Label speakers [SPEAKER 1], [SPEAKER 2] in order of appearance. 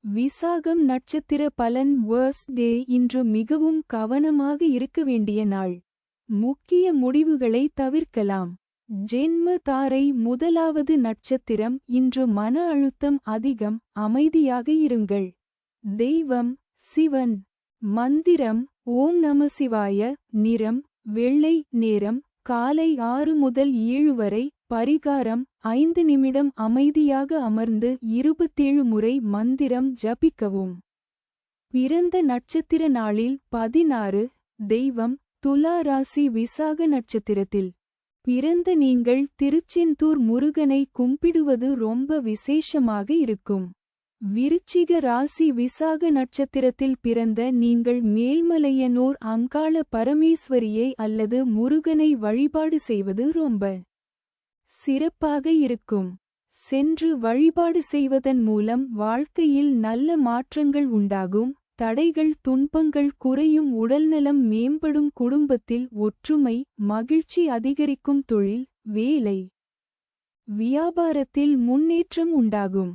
[SPEAKER 1] விசாகம் நட்சத்திர பலன் வேர்ஸ்ட் டே. இன்று மிகவும் கவனமாக இருக்க வேண்டிய நாள். முக்கிய முடிவுகளை தவிர்க்கலாம். ஜென்ம தாரை முதலாவது நட்சத்திரம். இன்று மன அழுத்தம் அதிகம், அமைதியாக இருங்கள். தெய்வம் சிவன். மந்திரம் ஓம் நமசிவாய. நிறம் வெள்ளை. நேரம் காலை 6 முதல் 7 வரை. பரிகாரம் 5 நிமிடம் அமைதியாக அமர்ந்து 27 முறை மந்திரம் ஜபிக்கவும். பிறந்த நட்சத்திர நாளில் 16. தெய்வம் துலா ராசி. விசாக நட்சத்திரத்தில் பிறந்த நீங்கள் திருச்செந்தூர் முருகனை கும்பிடுவது ரொம்ப விசேஷமாக இருக்கும். விருச்சிக ராசி. விசாக நட்சத்திரத்தில் பிறந்த நீங்கள் மேல்மலையனூர் அங்காள பரமேஸ்வரியை அல்லது முருகனை வழிபாடு செய்வது ரொம்ப சிறப்பாக இருக்கும். சென்று வழிபாடு செய்வதன் மூலம் வாழ்க்கையில் நல்ல மாற்றங்கள் உண்டாகும். தடைகள் துன்பங்கள் குறையும். உடல்நலம் மேம்படும். குடும்பத்தில் ஒற்றுமை மகிழ்ச்சி அதிகரிக்கும். தொழில் வேலை வியாபாரத்தில் முன்னேற்றம் உண்டாகும்.